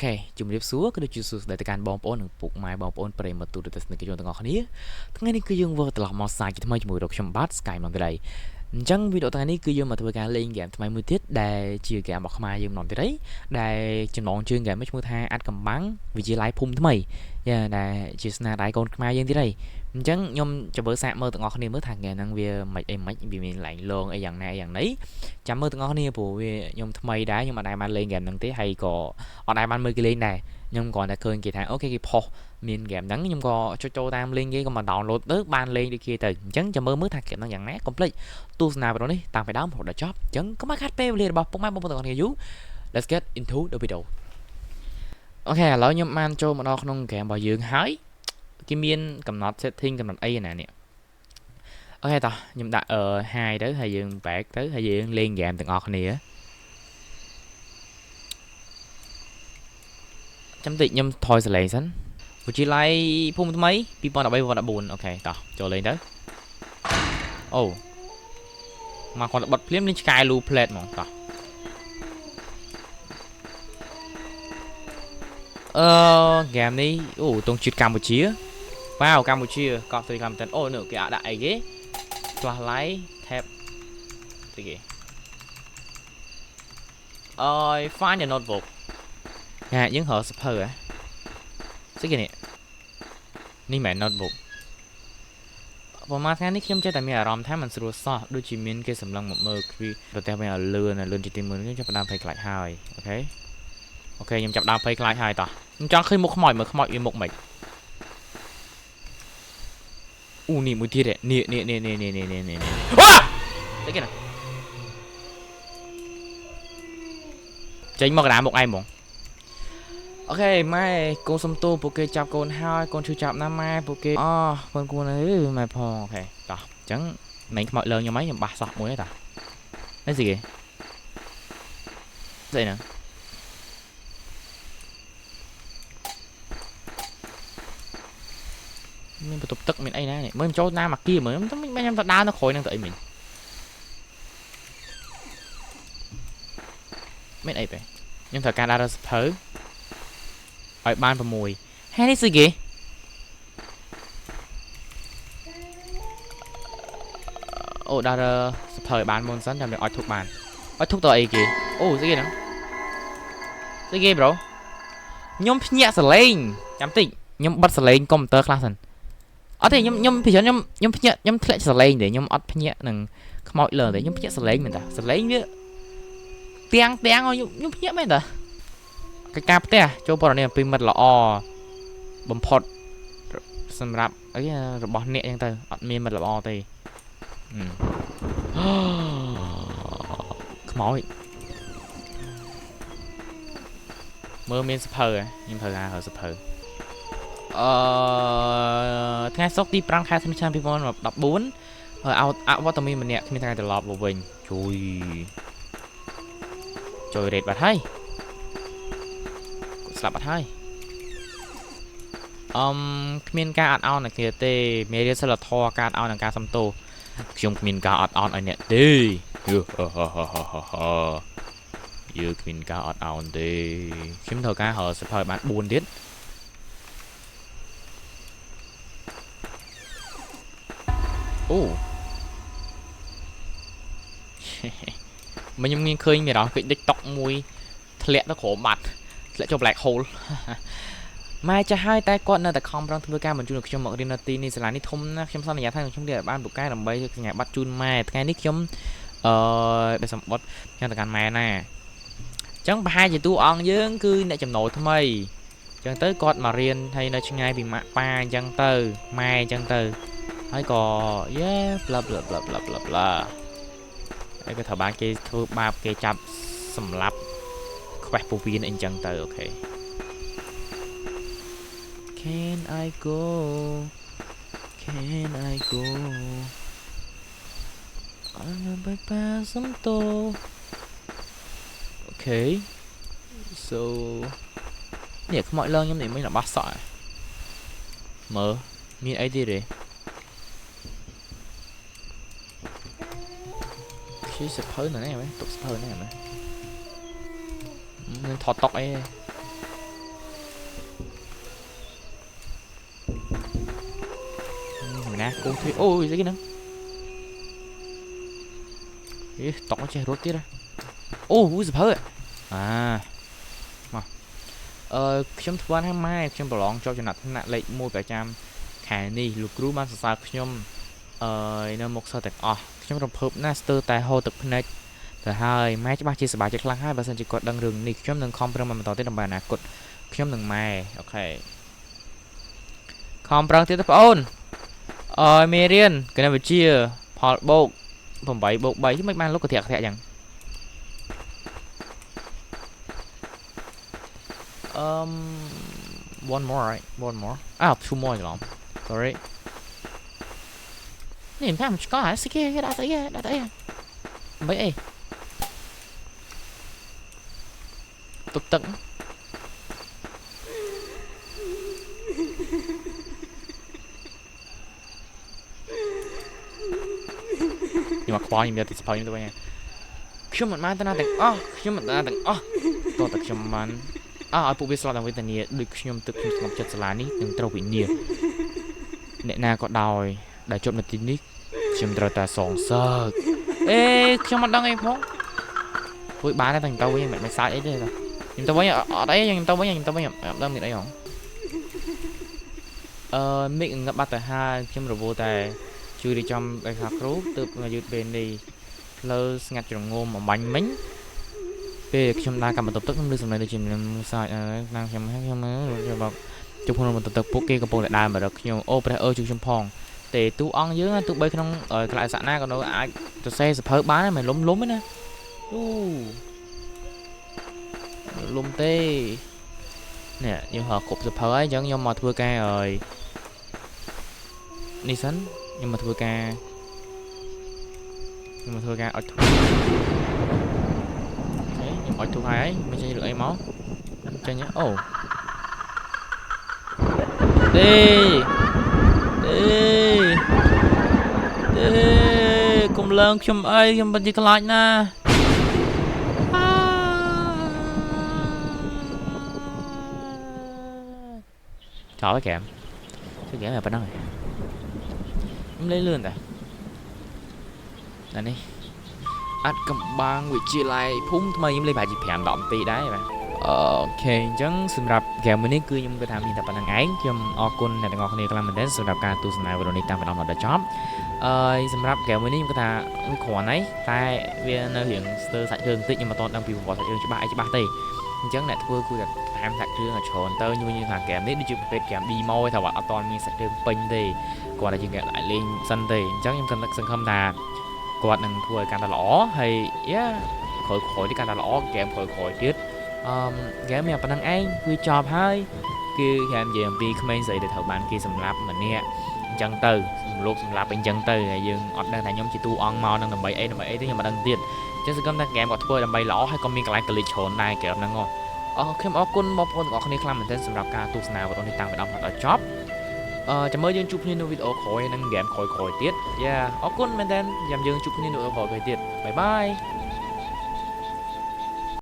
ខេជំរាបសួរក៏ដូចជាសួស្តីទៅកាន់បងប្អូននិងពុកម៉ែបងប្អូនប្រិយមិត្តទូរទស្សនិកជនទាំងអស់គ្នាថ្ងៃនេះគឺយើងវិលត្រឡប់មកសាជាថ្មីជាមួយរកខ្ញុំបាទ Sky Monterey អញ្ចឹងវីដេអូថ្ងៃនេះគឺយើងមកធ្វើការលេងហ្គេមថ្មីមួយទៀតដែលជាហ្គេមរបស់ខ្មែរយើងម្ដងទៀតដែលចំណងជើងហ្គេមនេះឈ្មោះថាអាត់កំបាំងវិទ្យាល័យភូមិថ្មីយ៉ាដែលជាស្នាដៃកូនខ្មែរយើងទៀតអញ្ចឹងខ្ញុំចាំមើលសាកមើលទាំងអស់គ្នាមើលថាហ្គេមហ្នឹងវាមិនអីមិនវាមានឡែងលងអីយ៉ាងណាយ៉ាងណីចាំមើលទាំងអស់គ្នាព្រោះវាខ្ញុំថ្មីដែរខ្ញុំអត់ដែរបានលេងហ្គេមហ្នឹងទេហើយក៏អត់ដែរបានមើលគេលេងដែរខ្ញុំគ្រាន់តែឃើញគេថាអូខេគេផុសមានហ្គេមហ្នឹងខ្ញុំក៏ចុចចូលតាមលេងគេក៏មក download ទៅបានលេងដូចគេទៅអញ្ចឹងចាំមើលថាហ្គេមហ្នឹងយ៉ាងណាកុំភ្លេចទស្សនាវីដេអូនេះតាំងពីដើមរហូតដល់ចប់អញ្ចឹងកុំឲ្យខាត់ពេលវេលារបស់ពុកម៉ែបងប្អូនទាំងអស់គ្នាយូរ Let's get into the video អូខេឥឡូវខ្ញុំបានចូលមកដល់ក្នុងហ្គេមរបស់យើងហើយគេមានកំណត់ setting កំណត់អីណានេះអូខេតោះខ្ញុំដាក់high ទៅហើយយើង back ទៅហើយយើងលេងហ្គេមទាំងអស់គ្នាចាំតិចខ្ញុំថយសលេងសិនវិទ្យាល័យភូមិថ្មី2013-2014អូខេតោះចូលលេងទៅអូមកគាត់បិទភ្លាមលេងឆ្កែលូ plate ហ្មងតោះហ្គេមនេះអូទងជាតិកម្ពុជាវ៉ាវកម្ពុជាកប់ស្រីកម្ពុជាអូនៅគេដាក់អីគេ flashlight tab ទីគេfind a notebook យើងហៅសភៅស្អីគេនេះមិនមែន notebook ប្រហែលថ្ងៃនេះខ្ញុំចេះតែមានអារម្មណ៍ថាมันស្រួលសោះដូចជាមានគេសម្លឹងមកមើលគ្រីប្រទេសវិញឲ្យលឿនជាទី1ខ្ញុំចាប់ផ្ដើមភ័យខ្លាចហើយអូខេខ្ញុំចាប់ដើមភ័យខ្លាចហើយតោះខ្ញុំចង់ឃើញមុខខ្មោចមើលខ្មោចវាមុខមិនអូនេះមួយទៀតនេះវ៉ាតែគេណាចេញមកកណ្ដាលមុខឯងហ្មងអូខេម៉ែកូនសំទូពួកគេចាប់កូនហើយកូនឈឺចាប់ណាស់ម៉ែពួកគេកូនគួរម៉ែផងអូខេតោះអញ្ចឹងមិនខ្មោចលើខ្ញុំខ្ញុំបាសសោះមួយទេតានេះស្អីគេស្អីហ្នឹងមានបន្ទប់ទឹកមានអីណានេះមើលចូលតាមអាគារមើលខ្ញុំទៅដើរនៅក្រោយហ្នឹងទៅអីមិញមានអីបែខ្ញុំត្រូវការដើរសភៅឲ្យបាន6ហើយនេះស្អីគេអូដើរសភៅឲ្យបានមុនសិនចាំឲ្យធុកបានឲ្យធុកទៅអីគេអូស្អីគេហ្នឹងស្អីគេប្រូខ្ញុំភ្ញាក់សលេងចាំតិចខ្ញុំបិទសលេងកុំព្យូទ័រខ្លះសិនអត់ទេខ្ញុំពីច្រើនខ្ញុំភ្ញាក់ខ្ញុំធ្លាក់សលេងទេខ្ញុំអត់ភ្ញាក់នឹងខ្មោចលើទេខ្ញុំភ្ញាក់សលេងមែនតាសលេងវាទាំងខ្ញុំភ្ញាក់មែនតាកិច្ចការផ្ទះចូលព័ត៌មានអំពីមិត្តល្អបំផុតសម្រាប់អីរបស់អ្នកអញ្ចឹងទៅអត់មានមិត្តល្អទេខ្មោចមើលមានសភៅខ្ញុំត្រូវការសភៅថ្ងៃសុក្រទី5ខែឆ្នាំ2014ហើយអវត្តមានម្នាក់គ្មានថ្ងៃត្រឡប់មកវិញជួយរ៉េតបាត់ហើយស្លាប់បាត់ហើយគ្មានការអត់ឱនគ្នាទេមេរៀនសិលធម៌ការអត់ឱននិងការសំទោសខ្ញុំគ្មានការអត់ឱនឲ្យអ្នកទេយើងគ្មានការអត់ឱនទេខ្ញុំត្រូវការសភៅបាន4ទៀតអូខ្ញុំមានឃើញមានរកគេដេកតុកមួយធ្លាក់ទៅក្រោមបាត់ធ្លាក់ចូល black hole ម៉ែចាស់ហើយតែគាត់នៅតែខំប្រឹងធ្វើការបញ្ជូនខ្ញុំមករៀននៅទីនេះសាលានេះធំណាស់ខ្ញុំសន្យាថាខ្ញុំរៀនបានពូកែដើម្បីសញ្ញាបត្រជូនម៉ែថ្ងៃនេះខ្ញុំដែលសម្បត្តិខ្ញុំទៅកាន់ម៉ែណាអញ្ចឹងប្រហែលជាតួអង្គយើងគឺអ្នកចំណូលថ្មីអញ្ចឹងទៅគាត់មករៀនហើយនៅឆ្ងាយពីម៉ាក់ប៉ាអញ្ចឹងទៅម៉ែអញ្ចឹងទៅហើយក៏blaហើយក៏ត្រូវបានគេធ្វើបាបគេចាប់សម្លាប់ខ្វេះពោះវៀនអីចឹងទៅអូខេ Can I go I'm a big person to Okay so នេះខ្មោចឡើងខ្ញុំនេះមិនរបស់សក់មើលមានអីទៀតទេសភៅនៅនេះមែនទុកសភៅនេះមែន ថតតុកអី mình nè cô thuê ôi cái nắng tóc nó che rốt tiết ra ôi giật hơi à màខ្ញុំធ្វើហ្នឹងម៉ែខ្ញុំប្រឡងជាប់ចំណាត់ថ្នាក់លេខ1ប្រចាំខែនេះលោកគ្រូបានសរសើរខ្ញុំនៅមុខសិស្សទាំងអស់ខ្ញុំរំភើបណាស់ស្ទើរតែហូរទឹកភ្នែកទៅហើយម៉ែច្បាស់ជាសប្បាយចិត្តខ្លាំងហើយបើសិនជាគាត់ដឹងរឿងនេះខ្ញុំនឹងខំប្រឹងបន្តទៀតដើម្បីអនាគតខ្ញុំនឹងម៉ែអូខេខំប្រឹងទៀតបងប្អូនមេរៀនគណិតវិទ្យាផលបូក8 បូក 3 មិនបានលោកកធាក់យ៉ាងone more right one more two moreច្រឡំ sorry នេះមិនថាមិនឆ្កល់ស្គីគេដាក់អីមិនអីទុកទឹកខ្ញុំមកខ្វល់ខ្ញុំយកទីស្ពៃខ្ញុំទៅវិញខ្ញុំមិនបានតាណាទាំងអស់ខ្ញុំមិនតាទាំងអស់តោះតែខ្ញុំបានឲ្យពួកវាស្លាប់តាមវេទនាដូចខ្ញុំទឹកខ្ញុំស្ងប់ចិត្តសាលានេះនឹងត្រូវវិញ្ញាអ្នកណាក៏ដោយដែលជប់នៅទីនេះខ្ញុំត្រូវតែសងសើចខ្ញុំមិនដឹងអីផងពួកបានតែខ្ញុំទៅវិញមិនសាច់អីទេខ្ញុំទៅវិញអត់អីខ្ញុំទៅវិញអត់ដឹងមានអីហងមិកងឹបបាត់ទៅហើយខ្ញុំរវល់តែជួយរៀបចំឲ្យខាគ្រូទើបមកយឺតពេលនេះផ្លូវស្ងាត់ជ្រងំអំបញ្ញមិញពេលខ្ញុំដើរកាំបន្ទប់ទឹកខ្ញុំឮសំឡេងដូចជាខ្ញុំសាច់ណាខ្ញុំមកជុំក្នុងបន្ទប់ទឹកពួកគេកំពុងតែដើរមករកខ្ញុំអូព្រះជួយខ្ញុំផងតែទូអង្គយើងទូបីក្នុងកន្លែងសាក់ណាក៏នៅអាចសរសេរសភៅបានមិនលំទេណាលំទេនេះយើងហៅគ្រប់សភៅហើយអញ្ចឹងខ្ញុំមកធ្វើការនេះសិនខ្ញុំមកធ្វើការអត់ធូរខ្ញុំអត់ធូរហើយមិនចេញរឿងអីមកចេញអូកុំឡើងខ្ញុំអីខ្ញុំពិតជាខ្លាចណាចោលហ្គេមធ្វើហ្គេមតែប៉ុណ្ណឹងខ្ញុំលេងលឿនតែនេះអត់កំបាំងវិទ្យាល័យភូមិថ្មីខ្ញុំលេងប្រហែលជា5-10នាទីដែរបាទអូខេអញ្ចឹងសម្រាប់ហ្គេមនេះគឺខ្ញុំគិតថាមានតែប៉ុណ្្នឹងឯងខ្ញុំអរគុណអ្នកទាំងអស់គ្នាខ្លាំងមែនទែនសម្រាប់ការទស្សនាវីដេអូនេះតាមបណ្ដាំដល់ចប់សម្រាប់ហ្គេមនេះខ្ញុំគិតថាវាគ្រាន់ហើយតែវានៅរៀងស្ទើរសាច់រឿងបន្តិចខ្ញុំមិនតន់ដឹងពីប្រវត្តិសាច់រឿងច្បាស់ទេអញ្ចឹងអ្នកធ្វើគឺតែតាមសាច់រឿងឲ្យច្រើនទៅញញថាហ្គេមនេះដូចជាប្រភេទហ្គេម demo ទេថាអត់តន់មានសាច់រឿងពេញទេគាត់តែជាងអាចលេងសិនទេអញ្ចឹងខ្ញុំគិតសង្ឃឹមថាគាត់នឹងធ្វើឲ្យកាន់តែល្អហើយក្រោយៗនេះកាន់តែល្អហ្គេមក្រោយទៀតហ្គេមមានប៉ុណ្្នឹងឯងគឺចប់ហើយគឺហ្គេមនិយាយអំពីក្មេងស្រីដែលត្រូវបានគេសម្លាប់ម្នាក់អញ្ចឹងទៅសម្លាប់អញ្ចឹងទៅហើយយើងអត់ដឹងថាខ្ញុំជាតួអង្គមកនឹងដើម្បីអីទេខ្ញុំមិនដឹងទៀតអញ្ចឹងសង្ឃឹមថាហ្គេមគាត់ធ្វើដើម្បីល្អហើយក៏មានកន្លែងកលិចច្រើនដែរហ្គេមហ្នឹងខ្ញុំអរគុណបងប្អូនទាំងអស់គ្នាខ្លាំងមែនទែនសម្រាប់ការទស្សនាវីដេអូនេះតាំងពីដើមដល់ចប់ចាំមើលយើងជួបគ្នានៅវីដេអូក្រោយនិងហ្គេមក្រោយទៀតអរគុណមែនទែនចាំយើងជួបគ្នានៅវីដេអូក្រោយទៀតបាយបាយ